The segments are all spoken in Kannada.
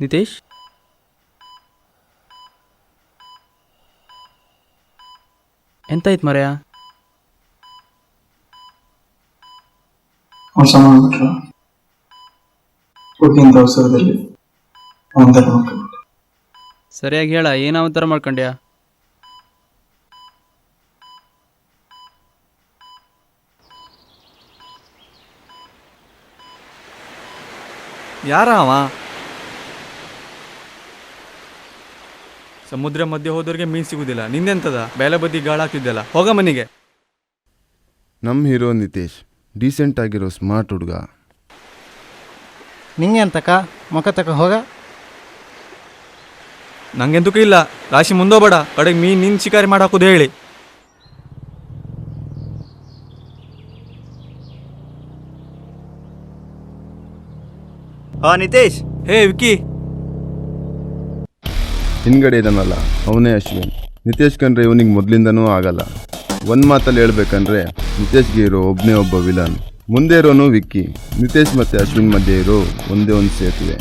ನಿತೇಶ್, ಎಂತಾಯ್ತು ಮರೆಯ? ಮೋಸ ಮಾಡ್ಬಿಟ್ರ ಹುಡುಗಿಂತ ಅವಸರದಲ್ಲಿ ಅವನ ಮಕ್ಕಳು. ಸರಿಯಾಗಿ ಹೇಳ, ಏನು ಅವತಾರ ಮಾಡ್ಕೊಂಡ್ಯಾ? ಯಾರ ಅವ? ಸಮುದ್ರ ಮಧ್ಯೆ ಹೋದವ್ರಿಗೆ ಮೀನು ಸಿಗುದಿಲ್ಲ, ನಿಂದೆಂತದ ಬೇಲೆ ಬದಿ ಗಾಳಾಕಿದ್ದೆಲ್ಲ, ಹೋಗ ಮನೆಗೆ. ನಮ್ಮ ಹೀರೋ ನಿತೇಶ್ ಡೀಸೆಂಟ್ ಆಗಿರೋ ಸ್ಮಾರ್ಟ್ ಹುಡುಗ. ನಿಂಗೆ ಅಂತಕ ಮುಖ ತಕ ಹೋಗ. ನಂಗೆಂತೂ ಇಲ್ಲ, ರಾಶಿ ಮುಂದೋಗ್ಬೇಡ, ಕಡೆಗೆ ಮೀನು ನಿನ್ ಶಿಕಾರಿ ಮಾಡಾಕೋದು ಹೇಳಿ. ನಿತೇಶ್. ಹೇ ವಿಕ್ಕಿ, ಹಿಂದ್ಗಡೆ ಇದನ್ನಲ್ಲ ಅವನೇ ಅಶ್ವಿನ್. ನಿತೇಶ್ ಕಂಡ್ರೆ ಇವನಿಗೆ ಮೊದಲಿಂದನೂ ಆಗಲ್ಲ. ಒಂದು ಮಾತಲ್ಲಿ ಹೇಳ್ಬೇಕಂದ್ರೆ ನಿತೇಶ್ಗೆ ಇರೋ ಒಬ್ಬನೇ ಒಬ್ಬ ವಿಲನ್. ಮುಂದೆ ಇರೋನು ವಿಕ್ಕಿ. ನಿತೇಶ್ ಮತ್ತು ಅಶ್ವಿನ್ ಮಧ್ಯೆ ಇರೋ ಒಂದೇ ಒಂದು ಸೇತುವೆ.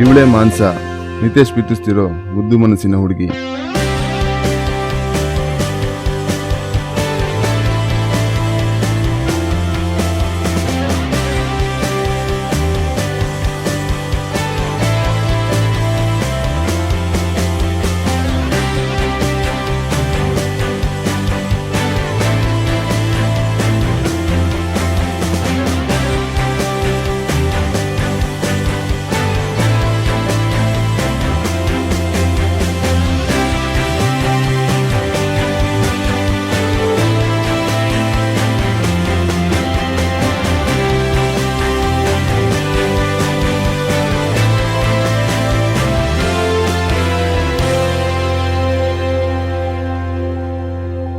ಇವಳೇ ಮಾನ್ಸ, ನಿತೇಶ್ ಪ್ರೀತಿಸ್ತಿರೋ ಮುದ್ದು ಮನಸ್ಸಿನ ಹುಡುಗಿ.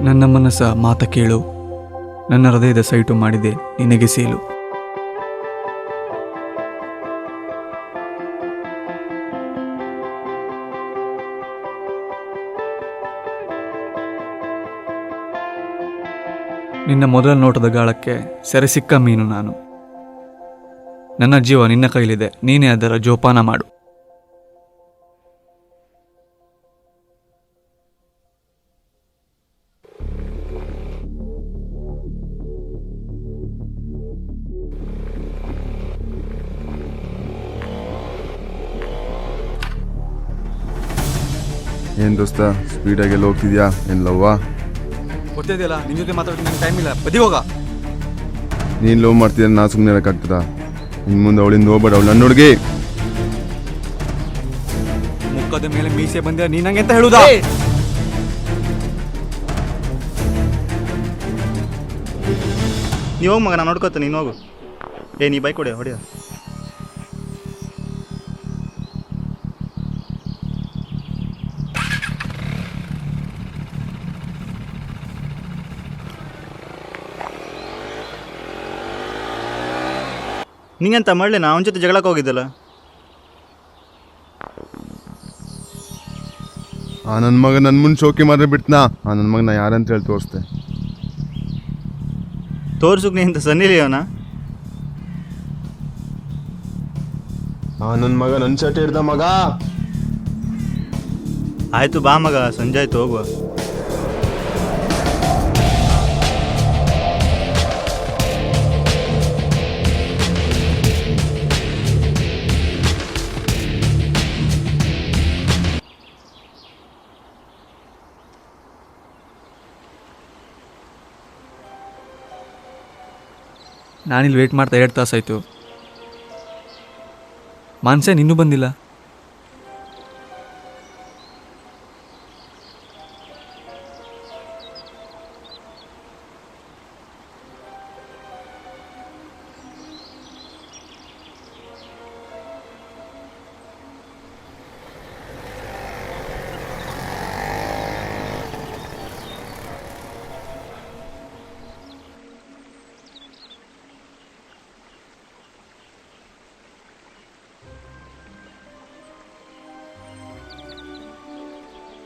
ನನ್ನ ಮನಸ್ಸ ಮಾತ ಕೇಳು, ನನ್ನ ಹೃದಯದ ಸೈಟು ಮಾಡಿದೆ ನಿನಗೆ ಸೇಲು. ನಿನ್ನ ಮೊದಲ ನೋಟದ ಗಾಳಕ್ಕೆ ಸೆರೆ ಸಿಕ್ಕ ಮೀನು ನಾನು. ನನ್ನ ಜೀವ ನಿನ್ನ ಕೈಲಿದೆ, ನೀನೇ ಅದರ ಜೋಪಾನ ಮಾಡು. ಏನು ದೋಸ್ತ, ಸ್ಪೀಡಾಗೆಲ್ಲ ಹೋಗ್ತಿದ್ಯಾ? ಏನು ಲವ್ವಾ? ಗೊತ್ತಿದೆಯಲ್ಲ, ನಿನ್ನ ಜೊತೆ ಮಾತಾಡೋಕೆ ನಂಗೆ ಟೈಮ್ ಇಲ್ಲ, ಬದಿ ಹೋಗ. ನೀನು ಲವ್ ಮಾಡ್ತಿದ್ದ ನಾ ಸುಮ್ಮನೆ ಇರೋಕ್ಕಾಗ್ತದ? ಇನ್ನು ಮುಂದೆ ಅವಳಿಂದ ಹೋಗ್ಬೇಡ, ಅವಳು ನನ್ನ ಹುಡುಗಿ. ಮುಖದ ಮೇಲೆ ಮೀಸೆ ಬಂದೆ ನೀ ನಂಗೆ ಅಂತ ಹೇಳುದಾ? ನೀವು ಹೋಗಿ ಮಗ, ನಾನು ನೋಡ್ಕೋತ, ನೀನು ಹೋಗು. ನೀ ಬೈಕ್ ಹೊಡಿಯ. ನಿಂಗಂತ ಮಾಡಲಿ, ನಾ ಅವನ ಜೊತೆ ಜಗಳಕ್ಕೆ ಹೋಗಿದ್ದಲ್ಲ. ಆ ನನ್ನ ಮಗ ನನ್ನ ಮುಂದೆ ಶೋಕಿ ಮಾತ್ರ ಬಿಡ್ತನಾ? ಆ ನನ್ನ ಮಗ ನಾ ಯಾರಂತ ಹೇಳಿ ತೋರಿಸ್ದೆ. ತೋರ್ಸುಕ್ ನೀ ಅಂತ ಸನ್ನಿಲಿಯವನ? ಆ ನನ್ನ ಮಗ ನನ್ನ ಚಟ ಹಿಡ್ದ ಮಗ. ಆಯ್ತು ಬಾ ಮಗ, ಸಂಜೆ ಆಯ್ತು, ಹೋಗುವ. ನಾನಿಲ್ಲಿ ವೇಟ್ ಮಾಡ್ತಾ 2 ತಾಸಾಯಿತು. ಮಾನ್ಸೇನ್ ಇನ್ನೂ ಬಂದಿಲ್ಲ.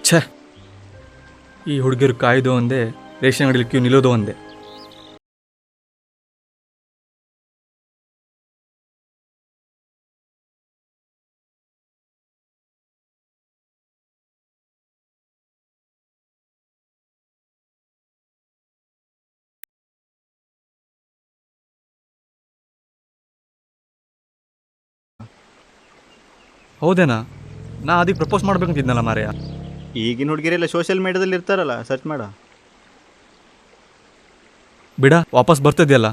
ಛೇ, ಈ ಹುಡುಗಿರು ಕಾಯ್ದು ಒಂದೇ, ರೇಷನ್ ಅಂಗಡಿಲಿ ಕ್ಯೂ ನಿಲ್ಲೋದು ಒಂದೇ. ಹೌದೇನಾ? ನಾ ಅದಕ್ಕೆ ಪ್ರಪೋಸ್ ಮಾಡ್ಬೇಕಂತಿದ್ನಲ್ಲ ಮಾರ್ಯ. ಈಗಿನ ಹುಡುಗಿರೆಲ್ಲ ಸೋಷಿಯಲ್ ಮೀಡಿಯಾದಲ್ಲಿ ಇರ್ತಾರಲ್ಲ, ಸರ್ಚ್ ಮಾಡ. ಬಿಡ, ವಾಪಸ್ ಬರ್ತಿದ್ಯಲ್ಲ.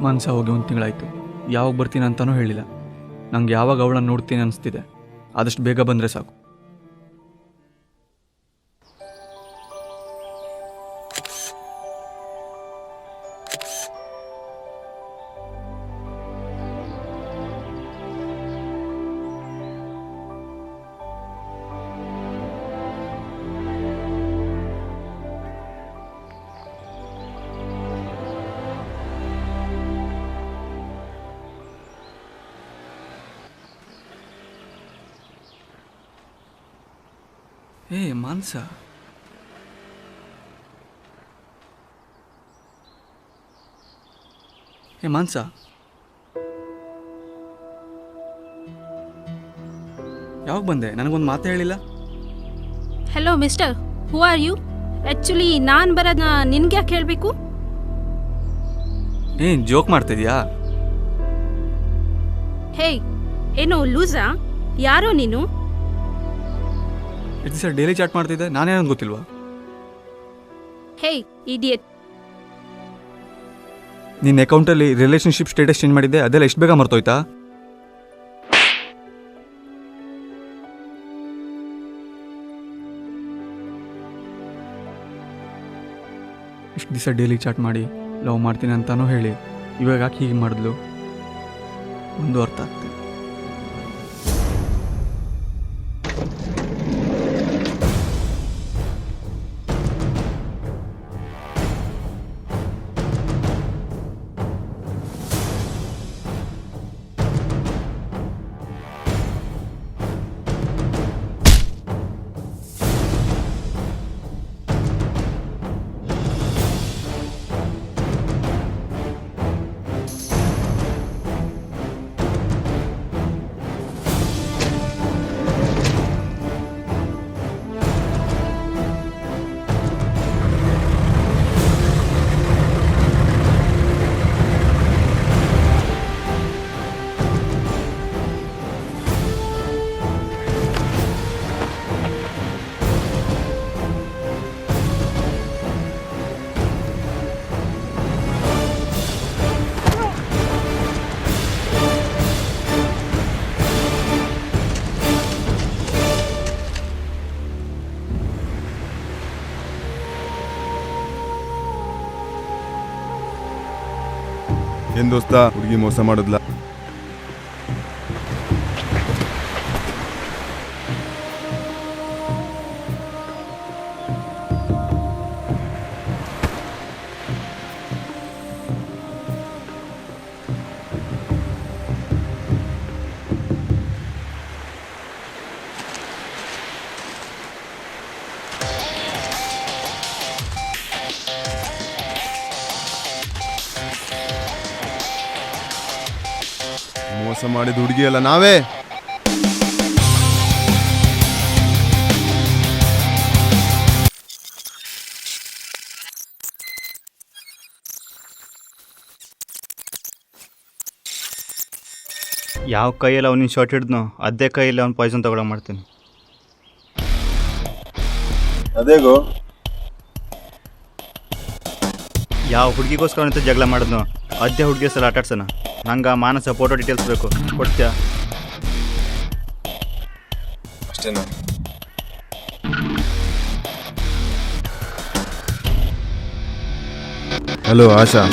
ಮನ್ಸ ಹೋಗಿ 1 ತಿಂಗಳಾಯಿತು. ಯಾವಾಗ ಬರ್ತೀನಿ ಅಂತಲೂ ಹೇಳಿಲ್ಲ. ನಂಗೆ ಯಾವಾಗ ಅವಳನ್ನು ನೋಡ್ತೀನಿ ಅನಿಸ್ತಿದೆ. ಆದಷ್ಟು ಬೇಗ ಬಂದರೆ ಸಾಕು. ಏ ಮಾನ್ಸ, ಏ ಮಾನ್ಸ, ಯಾವಾಗ ಬಂದೆ? ನನಗೊಂದು ಮಾತೇ ಹೇಳಿಲ್ಲ. Hello mister, who are you? Actually ನಾನು ಬರೋದನ್ನ ನಿನ್ಗೆ ಯಾಕೆ ಹೇಳಬೇಕು? ಏನ್ ಜೋಕ್ ಮಾಡ್ತಿದ್ಯಾ? ಹೇಯ್, ಏನೋ ಲೂಸಾ? ಯಾರೋ ನೀನು? ಇದು ಸರ್ ಡೈಲಿ ಚಾಟ್ ಮಾಡ್ತಿದ್ದೆ, ನಾನೇನಂತ ಗೊತ್ತಿಲ್ವಾ? ಹೇಯ್ ಇಡಿಯಟ್, ನಿನ್ನ ಅಕೌಂಟಲ್ಲಿ ರಿಲೇಷನ್ಶಿಪ್ ಸ್ಟೇಟಸ್ ಚೇಂಜ್ ಮಾಡಿದ್ದೆ, ಅದೆಲ್ಲ ಎಷ್ಟು ಬೇಗ ಮರ್ತೋಯ್ತಾ? ಇಷ್ಟು ದಿವಸ ಡೈಲಿ ಚಾಟ್ ಮಾಡಿ ಲವ್ ಮಾಡ್ತೀನಿ ಅಂತಾನೂ ಹೇಳಿ ಇವಾಗ ಯಾಕೆ ಹೀಗೆ ಮಾಡಿದ್ಲು? ಒಂದು ಅರ್ಥ ಆಗ್ತದೆ. ಏನ್ ದೋಸ್ತ ಹುಡುಗಿ ಮೋಸ ಮಾಡಿದ್ಲ? ಮೋಸ ಮಾಡಿದ ಹುಡುಗಿ ಅಲ್ಲ ನಾವೇ. ಯಾವ ಕೈಯಲ್ಲಿ ಅವ್ನಿಗೆ ಶಾರ್ಟ್ ಹಿಡಿದ್ನೋ ಅದೇ ಕೈಯಲ್ಲಿ ಅವ್ನು ಪಾಯ್ಸನ್ ತಗೊಳಕ್ ಮಾಡ್ತೀನಿ. ಅದೇಗೋ ಯಾವ ಹುಡುಗಿಗೋಸ್ಕರ ಅವನಿಂದ ಜಗಳ ಮಾಡಿದ್ನೋ ಅದೇ ಹುಡುಗಿ ಸಲ ಆಟಾಡ್ಸೋಣ. ನಂಗೆ ಆ ಮಾನಸ ಫೋಟೋ ಡೀಟೇಲ್ಸ್ ಬೇಕು, ಕೊಡ್ತೀಯಾ? ಅಷ್ಟೇನಾ? ಹಲೋ ಆಶಾ,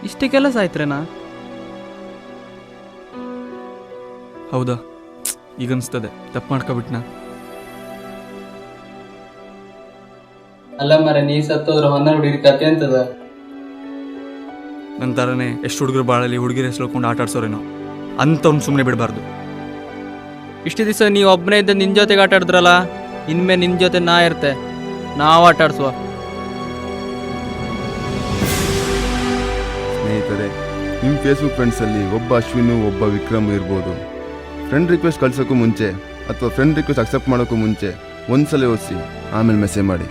ಇಷ್ಟಕ್ಕೆಲ್ಲ ಸಾಯ್ತ್ರೇನಾ? ಹೌದಾ? ಈಗ ಅನಿಸ್ತದೆ ತಪ್ಪು ಮಾಡ್ಕೊಬಿಟ್ನಾ? ಅಲ್ಲ ಮರ, ನೀ ಸತ್ತೋದ್ರ 12 ಹುಡುಗಿರ ಕತೆ ಅಂತದ. ನನ್ನ ಥರನೇ ಎಷ್ಟು ಹುಡುಗರು ಬಾಳಲ್ಲಿ ಹುಡುಗಿರ ಹೆಸರುಕೊಂಡು ಆಟ ಆಡ್ಸೋರೇನೋ ಅಂಥವ್ನು ಸುಮ್ಮನೆ ಬಿಡಬಾರ್ದು. ಇಷ್ಟು ದಿವಸ ನೀವು ಒಬ್ಬನೇ ಇದ್ದ ನಿನ್ನ ಜೊತೆಗೆ ಆಟ ಆಡಿದ್ರಲ್ಲ, ಇನ್ಮೇಲೆ ನಿನ್ನ ಜೊತೆ ನಾ ಇರ್ತೆ, ನಾವು ಆಟ ಆಡ್ಸುವ. ಸ್ನೇಹಿತರೆ, ನಿಮ್ಮ ಫೇಸ್ಬುಕ್ ಫ್ರೆಂಡ್ಸಲ್ಲಿ ಒಬ್ಬ ಅಶ್ವಿನು ಒಬ್ಬ ವಿಕ್ರಮ್ ಇರ್ಬೋದು. ಫ್ರೆಂಡ್ ರಿಕ್ವೆಸ್ಟ್ ಕಳ್ಸೋಕ್ಕೂ ಮುಂಚೆ ಅಥವಾ ಫ್ರೆಂಡ್ ರಿಕ್ವೆಸ್ಟ್ ಅಕ್ಸೆಪ್ಟ್ ಮಾಡೋಕ್ಕೂ ಮುಂಚೆ ಒಂದ್ಸಲ ಓದಿಸಿ ಆಮೇಲೆ ಮೆಸೇಜ್ ಮಾಡಿ.